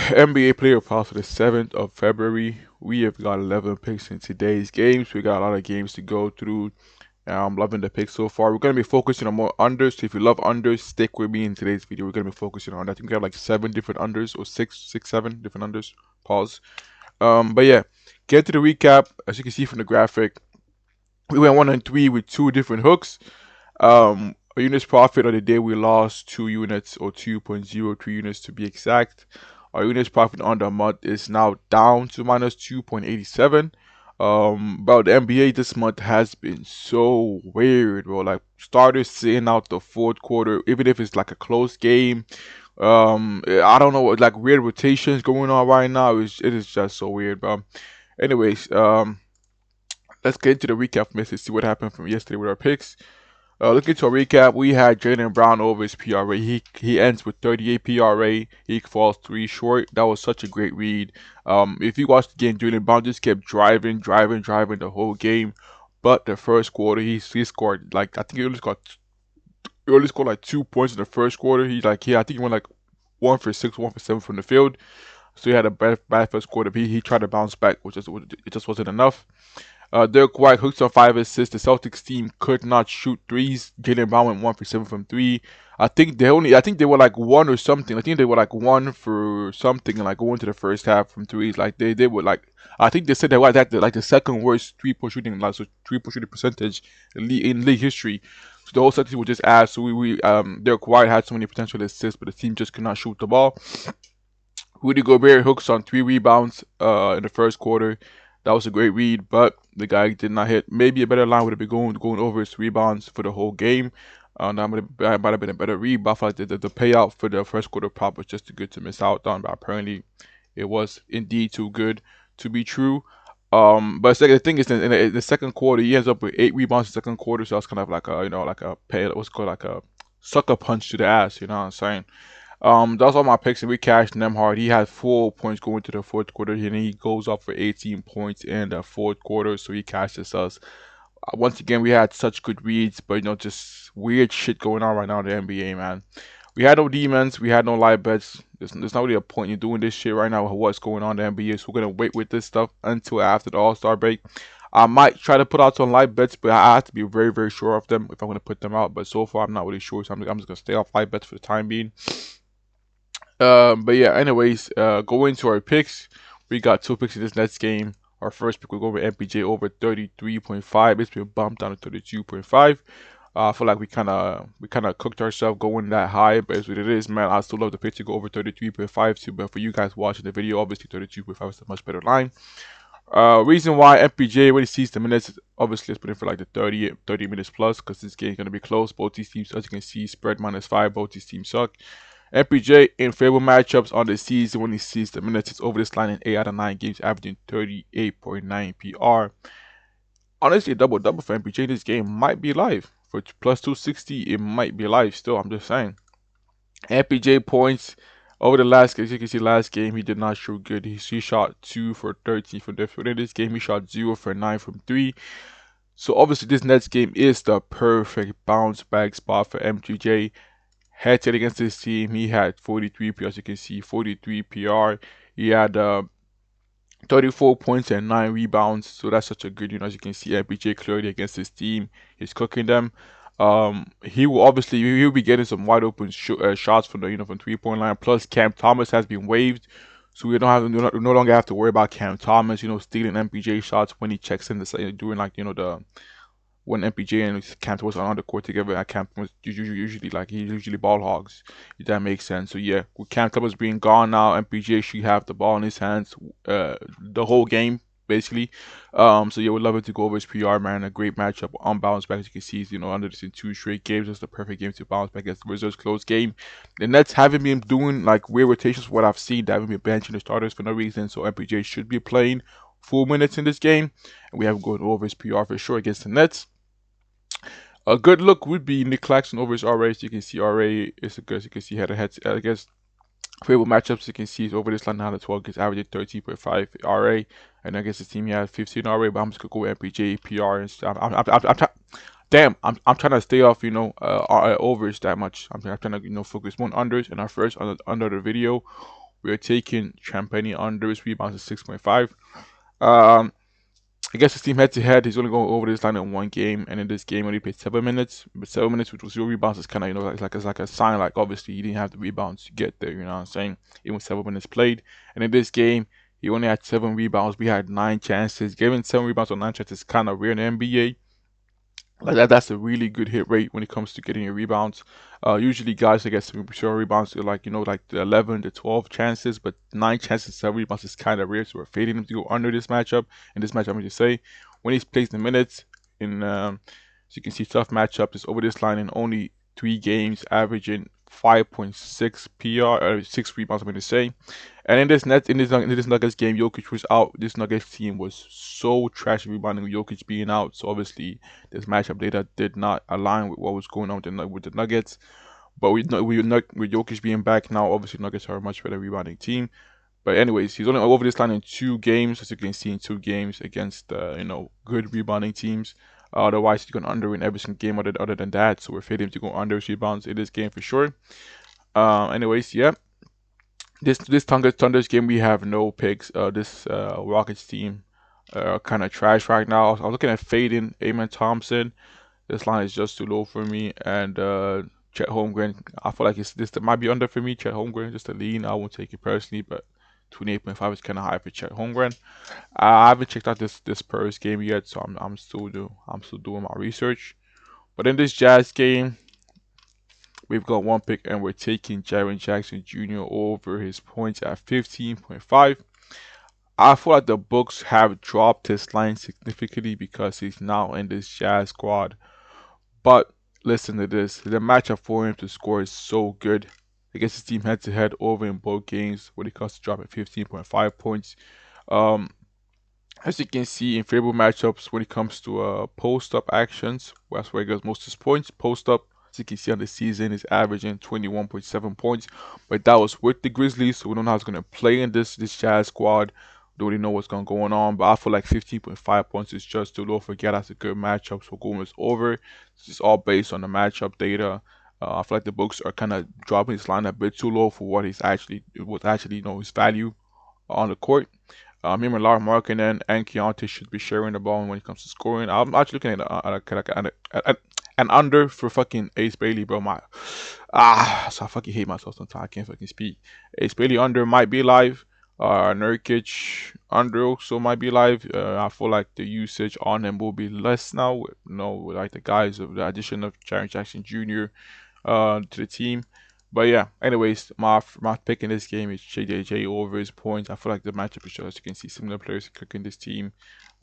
NBA player props for the 7th of February. We have got 11 picks in today's games. We got a lot of games to go through. I'm loving the picks so far. We're going to be focusing on more unders. So if you love unders, stick with me in today's video. We're going to be focusing on that. I think we have like 7 different unders or 7 different unders. Pause. But yeah, get to the recap. As you can see from the graphic, we went 1 and 3 with 2 different hooks. Our units profit on the day we lost 2 units or 2.03 units to be exact. Our units profit on the month is now down to minus 2.87. But the NBA this month has been so weird, bro. Like starters sitting out the fourth quarter, even if it's like a close game. I don't know, like weird rotations going on right now. It is just so weird, bro. Anyways, let's get into the recap from yesterday, see what happened from yesterday with our picks. Looking to a recap, we had Jaylen Brown over his PRA. He ends with 38 PRA. He falls 3 short. That was such a great read. If you watched the game, Jaylen Brown just kept driving the whole game. But the first quarter, he scored like I think he only scored like 2 points in the first quarter. I think he went like 1 for 6, 1 for 7 from the field. So he had a bad first quarter. But he tried to bounce back, it just wasn't enough. Derek White hooks on 5 assists. The Celtics team could not shoot threes. Jaylen Brown went 1 for 7 from 3. I think they were like 1 or something. I think they were like 1 for something and like going to the first half from threes. Like they were like, I think they said they were like the second worst 3-point shooting, like so 3-point shooting percentage in league history. So the whole Celtics were just ass. So Derek White had so many potential assists, but the team just could not shoot the ball. Rudy Gobert hooks on 3 rebounds in the first quarter. That was a great read, but the guy did not hit. Maybe a better line would have been going over his rebounds for the whole game. That might have been a better read, but I feel like the payout for the first quarter prop was just too good to miss out on. But apparently, it was indeed too good to be true. But the thing is, in the second quarter, he ends up with 8 rebounds in the second quarter. So that's kind of like what's called like a sucker punch to the ass. You know what I'm saying? That's all my picks, and we cashed them hard. He had 4 points going to the fourth quarter, and he goes up for 18 points in the fourth quarter, so he cashes us. Once again, we had such good reads, but just weird shit going on right now in the NBA, man. We had no demons, we had no live bets. There's not really a point in doing this shit right now with what's going on in the NBA, so we're gonna wait with this stuff until after the All-Star break. I might try to put out some live bets, but I have to be very, very sure of them if I'm gonna put them out. But so far, I'm not really sure, so I'm just gonna stay off live bets for the time being. But yeah, anyways, going to our picks, we got 2 picks in this next game. Our first pick will go with MPJ over 33.5. It's been bumped down to 32.5. I feel like we kind of cooked ourselves going that high, but it's what it is, man. I still love the pick to go over 33.5 too, but for you guys watching the video, obviously 32.5 is a much better line. Reason why MPJ when he sees the minutes, obviously let's put it for like the 30 minutes plus, because this game is going to be close. Both these teams, as you can see, spread -5. Both these teams suck. MPJ in favorable matchups on the season when he sees the minutes, it's over this line in 8 out of 9 games, averaging 38.9 PR. Honestly, a double-double for MPJ this game might be live. For plus 260, it might be live still, I'm just saying. MPJ points over the last, as you can see, last game, he did not shoot good. He shot 2 for 13 from the field. In this game, he shot 0 for 9 from 3. So obviously, this next game is the perfect bounce back spot for MPJ. Head-to-head against this team, he had 43 PR, as you can see, 43 PR. He had 34 points and 9 rebounds, so that's such a good, as you can see, MPJ clearly against his team. He's cooking them. He'll be getting some wide open shots from the from 3-point line. Plus, Cam Thomas has been waived, so we no longer have to worry about Cam Thomas, stealing MPJ shots when he checks in during when MPJ and Cam Thomas are on the court together. Cam Thomas usually ball hogs, if that makes sense. So yeah, with Cam Thomas being gone now, MPJ should have the ball in his hands the whole game basically. So yeah, we'd love it to go over his PR, man. A great matchup on bounce back, as you can see. Under this in 2 straight games, it's the perfect game to bounce back against the Wizards. Close game. The Nets haven't been doing like weird rotations. What I've seen, they haven't been benching the starters for no reason. So MPJ should be playing full minutes in this game, and we have going over his PR for sure against the Nets. A good look would be Nick Claxton over his RA. So you can see RA is a good. As you can see, head to head against favorable matchups. You can see he's over this line now. The 12 gets averaging 13.5 RA, and against the team he has 15 RA. But I'm just gonna go with MPJ PR and stuff. I'm trying to stay off overs that much. I'm trying to focus more on unders. And our first under the video We're taking Champagne under his rebounds at 6.5. Um, I guess his team head to head, he's only going over this line in one game, and in this game only played 7 minutes. But 7 minutes, which was 0 rebounds, is kind of it's like a sign like obviously he didn't have the rebounds to get there. You know what I'm saying? Even with 7 minutes played, and in this game he only had 7 rebounds. We had 9 chances. Giving 7 rebounds on 9 chances is kind of rare in the NBA. Like that's a really good hit rate when it comes to getting your rebounds. Usually guys that get some rebounds are like like the 11 to 12 chances, but 9 chances, 7 rebounds is kind of rare. So we're fading him to go under this matchup. In this matchup, I'm going to say when he's placed in minutes in, so you can see tough matchup is over this line in only 3 games, averaging 5.6 PR or 6 rebounds. I'm going to say. And in this Nuggets game, Jokic was out. This Nuggets team was so trash rebounding with Jokic being out. So obviously, this matchup data did not align with what was going on with the Nuggets. But with Jokic being back now, obviously Nuggets are a much better rebounding team. But anyways, he's only over this line in 2 games, as you can see in 2 games against good rebounding teams. Otherwise, he's going under in every single game other than that. So we're fading him to go under his rebounds in this game for sure. Anyways, yeah. This Thunder's game we have no picks. This Rockets team kind of trash right now. I was looking at fading Amen Thompson. This line is just too low for me. And Chet Holmgren, I feel like this might be under for me. Chet Holmgren, just a lean. I won't take it personally, but 28.5 is kind of high for Chet Holmgren. I haven't checked out this Spurs game yet, so I'm still doing my research. But in this Jazz game, we've got one pick, and we're taking Jaren Jackson Jr. over his points at 15.5. I feel like the books have dropped his line significantly because he's now in this Jazz squad. But listen to this: the matchup for him to score is so good against his team head to head over in both games when it comes to dropping 15.5 points. Um, as you can see in favorable matchups when it comes to post up actions, that's where he gets most of his points. Post up, as you can see on the season, is averaging 21.7 points, but that was with the Grizzlies, so we don't know how he's gonna play in this Jazz squad. Don't really know what's going on, but I feel like 15.5 points is just too low. Forget that's a good matchup, so Gomez over. This is all based on the matchup data. I feel like the books are kind of dropping his line a bit too low for what his value on the court. Him and Lar Markkinen and Keontae should be sharing the ball when it comes to scoring. I'm actually looking at an under for fucking Ace Bailey, bro. So I fucking hate myself sometimes. I can't fucking speak. Ace Bailey under might be live. Nurkic under also might be live. I feel like the usage on him will be less now. With like the guys of the addition of Jaren Jackson Jr. To the team. But yeah, anyways, my pick in this game is JJJ over his points. I feel like the matchup is just, as you can see, similar players cooking this team.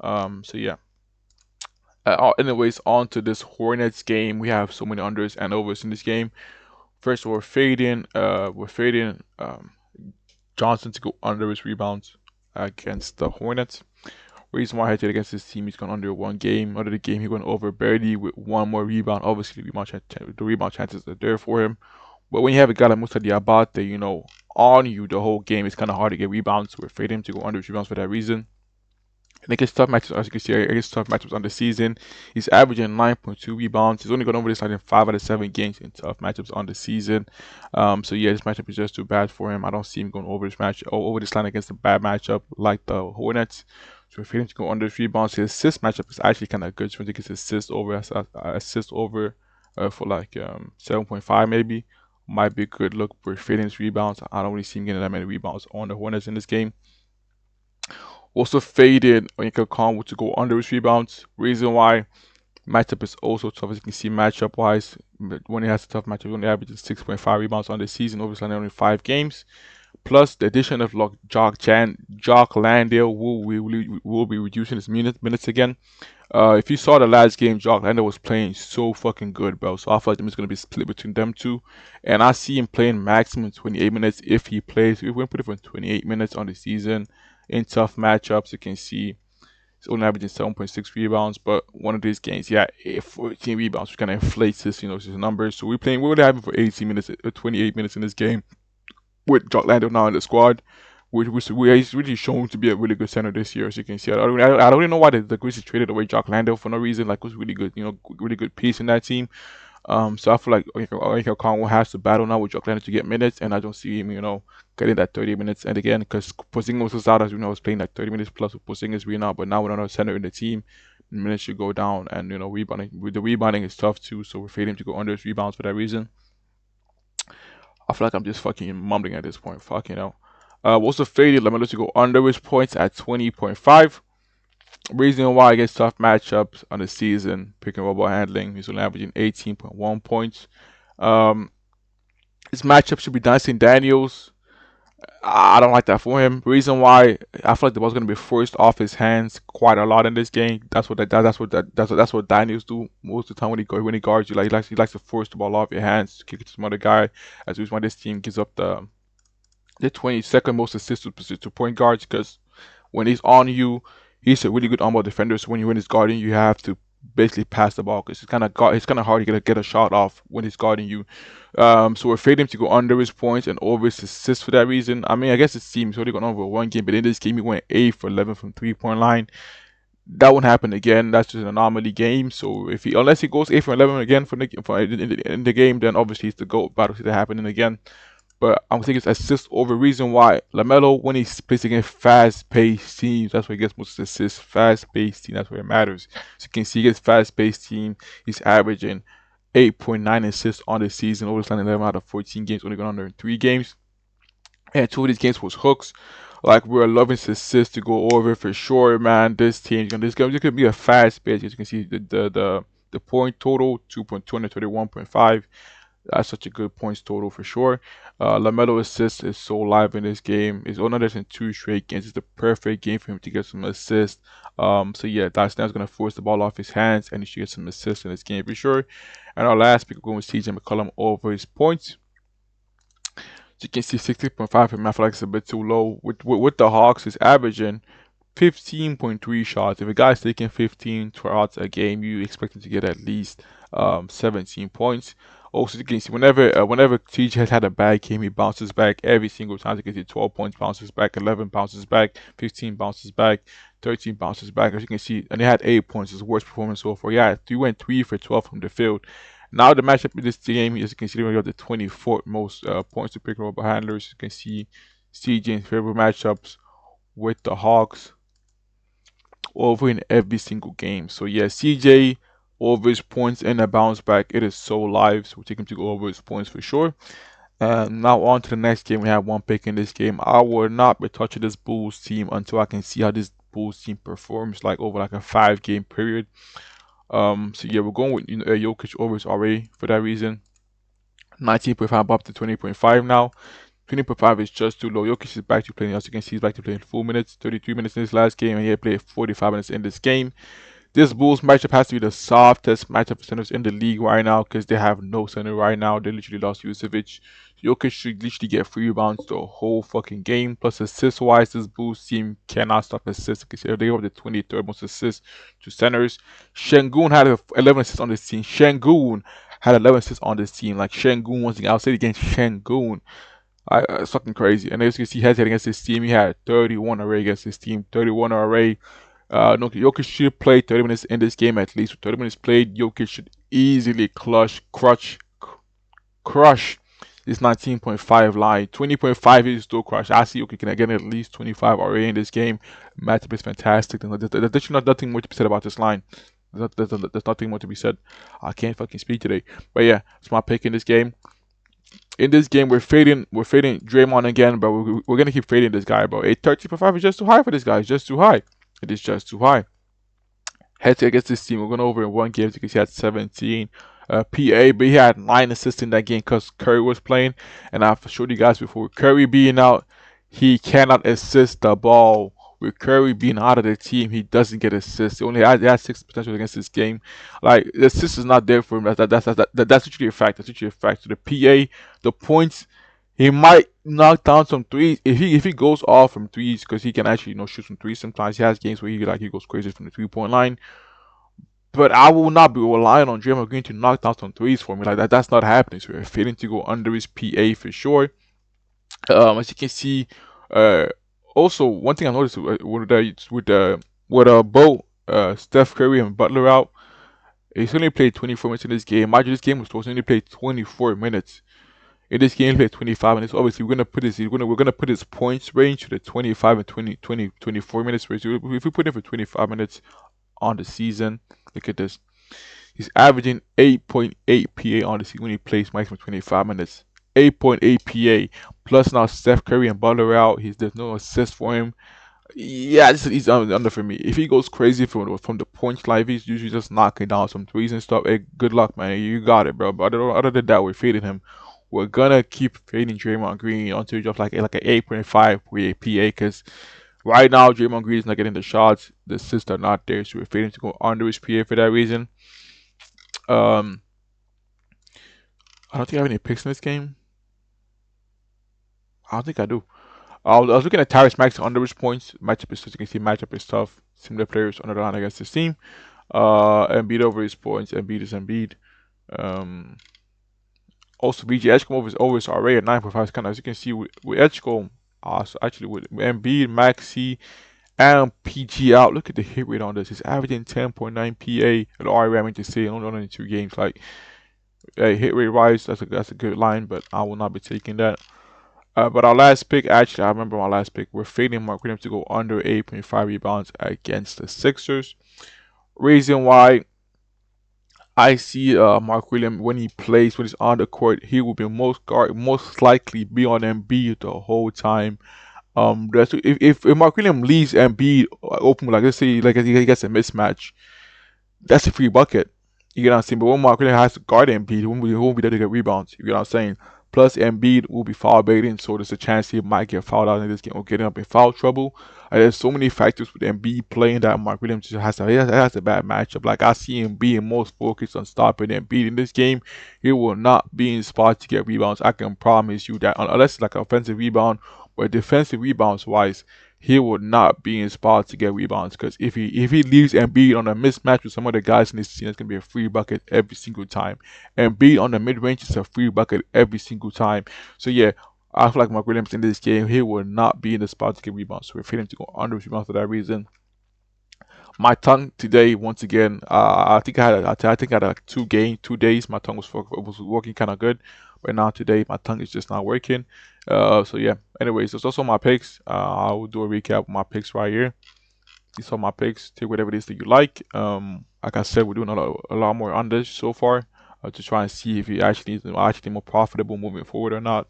So yeah. Anyways, on to this Hornets game. We have so many unders and overs in this game. First, we're fading Johnson to go under his rebounds against the Hornets. Reason why I had it against this team, he's gone under 1 game. Under the game, he went over barely with 1 more rebound. Obviously, the rebound chances are there for him. But when you have a guy like Musa Diabate, on you the whole game, it's kind of hard to get rebounds. We're fading him to go under his rebounds for that reason. And against tough matches, as you can see, against tough matchups on the season, he's averaging 9.2 rebounds. He's only gone over this line in 5 out of 7 games in tough matchups on the season. So yeah, this matchup is just too bad for him. I don't see him going over this line against a bad matchup like the Hornets. So if he to go under his rebounds, his assist matchup is actually kind of good. So I think his assist over for like 7.5 maybe might be a good look for fading his rebounds. I don't really see him getting that many rebounds on the Hornets in this game. Also faded Onyeka Okongwu to go under his rebounds. Reason why matchup is also tough, as you can see matchup wise. When he has a tough matchup, he only averages 6.5 rebounds on the season, obviously only 5 games. Plus the addition of Jock Landale will be reducing his minutes again. If you saw the last game, Jock Landale was playing so fucking good, bro. So I feel like it's going to be split between them two. And I see him playing maximum 28 minutes if he plays. We're going to put it for 28 minutes on the season in tough matchups. You can see he's only averaging 7.6 rebounds, but one of these games, yeah, 14 rebounds, which kind of inflates his numbers. So we're only having for 18 minutes, 28 minutes in this game with Jock Landale now in the squad. He's really shown to be a really good center this year, as you can see. I don't really know why the Grizzlies traded away Jock Landale for no reason. Like, it was really good, really good piece in that team. So I feel like Okongwu has to battle now with Jokic to get minutes, and I don't see him, getting that 30 minutes. And again, because Porzingis was out, as we know, was playing like 30 minutes plus with Porzingis being out, but now we're not a center in the team. Minutes should go down, and rebounding. With the rebounding is tough too, so we're fading to go under his rebounds for that reason. I feel like I'm just fucking mumbling at this point. We also faded Lamelo to go under his points at 20.5. Reason why against tough matchups on the season, pick and roll ball handling, he's only averaging 18.1 points. Um, his matchup should be Dyson Daniels. I don't like that for him. Reason why I feel like the ball's gonna be forced off his hands quite a lot in this game. That's what Daniels do most of the time when he guards you. Like he likes to force the ball off your hands to kick it to some other guy. As the reason why this team gives up the 22nd most assists to point guards, because when he's on you, he's a really good on-ball defender. So when he's guarding, you have to basically pass the ball, because it's kind of hard to get a shot off when he's guarding you. So we're fading him to go under his points and over his assists for that reason. I mean, I guess it seems only gone over one game, but in this game he went 8 for 11 from 3-point line. That won't happen again. That's just an anomaly game. So unless he goes 8 for 11 again in the game, then obviously it's the GOAT battle to happening again. But I'm thinking it's assist over. Reason why Lamelo, when he's plays against fast-paced teams, that's where he gets most assists. Fast-paced team, that's where it matters. So you can see against fast-paced team, he's averaging 8.9 assists on the season. Over 11 out of 14 games, only gone under in 3 games. And 2 of these games was hooks. Like, we're loving assists to go over for sure, man. This could be a fast pace. As you can see, the point total 2.231.5. That's such a good points total for sure. Lamelo assists is so live in this game. It's only in 2 straight games. It's the perfect game for him to get some assists. So yeah, that's gonna force the ball off his hands, and he should get some assists in this game for sure. And our last pick, we're going with CJ McCollum over his points. So you can see 60.5 for him. I feel like it's a bit too low. With the Hawks, he's averaging 15.3 shots. If a guy's taking 15 shots a game, you expect him to get at least 17 points. Also, you can see whenever TJ has had a bad game, he bounces back every single time. You can see 12 points bounces back, 11 bounces back, 15 bounces back, 13 bounces back. As you can see, and he had 8 points, his worst performance so far. Yeah, he went 3 for 12 from the field. Now the matchup in this game, as you can see, we have the 24th most points to pick up by handlers. You can see CJ's favorite matchups with the Hawks over in every single game. So yeah, CJ over his points and a bounce back. It is so live, so we take him to go over his points for sure. And now on to the next game. We have one pick in this game. I will not be touching this Bulls team until I can see how this Bulls team performs, like over like a 5-game period. So yeah, we're going with Jokic over his RA for that reason. 19.5 up to 20.5 now. 20.5 is just too low. Jokic is back to playing. As you can see, he's back to playing full minutes. 33 minutes in his last game, and he had played 45 minutes in this game. This Bulls matchup has to be the softest matchup for centers in the league right now, because they have no center right now. They literally lost Vucevic. Jokic should literally get 3 rebounds the whole fucking game. Plus, assist-wise, this Bulls team cannot stop assists. Because they have the 23rd most assists to centers. Şengün had 11 assists on this team. Şengün had 11 assists on this team. Like, Şengün, once again, I'll say it again, Şengün. It's fucking crazy. And as you can see, head against this team, he had 31 array against this team. 31 array. No, Jokic should play 30 minutes in this game at least. With 30 minutes played, Jokic should easily crush this 19.5 line. 20.5 is still crush. I see Jokic can get at least 25 already in this game. Matchup is fantastic. There's nothing more to be said about this line. There's nothing more to be said. I can't fucking speak today. But yeah, it's my pick in this game. In this game, we're fading Draymond again, but we're gonna keep fading this guy, bro. 13.5 is just too high for this guy. It's just too high. It is just too high. Head to against this team, we're going over in one game because he had 17 PA, but he had 9 assists in that game because Curry was playing. And I've showed you guys before, Curry being out, he cannot assist the ball. With Curry being out of the team, he doesn't get assists. He has 6 potential against this game. Like, the assist is not there for him. That's literally a fact. That's literally a fact. So the PA, the points, he might knock down some threes if he goes off from threes, because he can actually shoot some threes. Sometimes he has games where he goes crazy from the 3-point line. But I will not be relying on Draymond Green to knock down some threes for me. Like that, that's not happening. So we're failing to go under his PA for sure. As you can see, also one thing I noticed with both Steph Curry and Butler out, He's only played 24 minutes in this game. Mind you, this game was supposed to only play 24 minutes. In this game, he played 25 minutes. Obviously, we're gonna put his points range to the 25 and 24 minutes range. If we put him for 25 minutes on the season, look at this. He's averaging 8.8 PA on the season when he plays maximum 25 minutes. 8.8 PA. Plus now Steph Curry and Butler out. There's no assist for him. Yeah, he's under for me. If he goes crazy from the point line, he's usually just knocking down some threes and stuff. Hey, good luck, man. You got it, bro. But other than that, we're fading him. We're gonna keep fading Draymond Green until he drops like an 8.5 PA because right now Draymond Green is not getting the shots. The assists are not there, so we're fading to go under his PA for that reason. Um, I don't think I have any picks in this game. I don't think I do. I was looking at Tyrese Maxey under his points. Matchup is, as you can see, matchup is tough. Similar players on the line against this team. Embiid over his points. Embiid is Embiid. Um, Also, BG Edgecombe over his array at 9.5. Kind of, as you can see with Edgecombe, so actually with Embiid, Maxey, and PG out. Look at the hit rate on this. He's averaging 10.9 PA at the RA. I mean to say only 2 games. Like, hey, hit rate wise, that's a good line, but I will not be taking that. But our last pick, actually, I remember my last pick. We're fading Mark Williams to go under 8.5 rebounds against the Sixers. Reason why I see Mark Williams when he's on the court, he will be most likely be on Embiid the whole time. If Mark Williams leaves Embiid open, like let's say like he gets a mismatch, that's a free bucket. You get what I'm saying? But when Mark Williams has to guard Embiid, he won't be there to get rebounds. You get what I'm saying? Plus, Embiid will be foul baiting, so there's a chance he might get fouled out in this game or getting up in foul trouble. And there's so many factors with Embiid playing that Mark Williams just has a bad matchup. Like, I see him being most focused on stopping Embiid in this game. He will not be in spot to get rebounds. I can promise you that, unless it's like an offensive rebound, but defensive rebounds wise, he would not be inspired to get rebounds because if he leaves Embiid on a mismatch with some of the guys in this team, it's gonna be a free bucket every single time. Embiid on the mid range is a free bucket every single time. So yeah, I feel like Mark Williams in this game he will not be in the spot to get rebounds. So we're feeling to go under rebounds for that reason. My tongue today, once again, I think I had like 2 days. My tongue was working kind of good, but now today my tongue is just not working. So yeah. Anyways, there's also my picks. I will do a recap of my picks right here. These are my picks. Take whatever it is that you like. Like I said, we're doing a lot more on this so far to try and see if it actually is actually more profitable moving forward or not.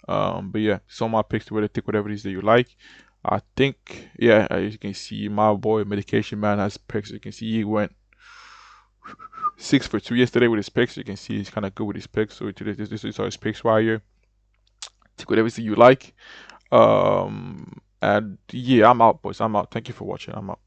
But yeah, some of my picks to really take whatever it is that you like. I think, yeah, as you can see, my boy Medication Man has picks. You can see he went 6 for 2 yesterday with his picks. You can see he's kind of good with his picks. So this is his picks right here. Take whatever it is you like. And yeah, I'm out, boys. I'm out. Thank you for watching. I'm out.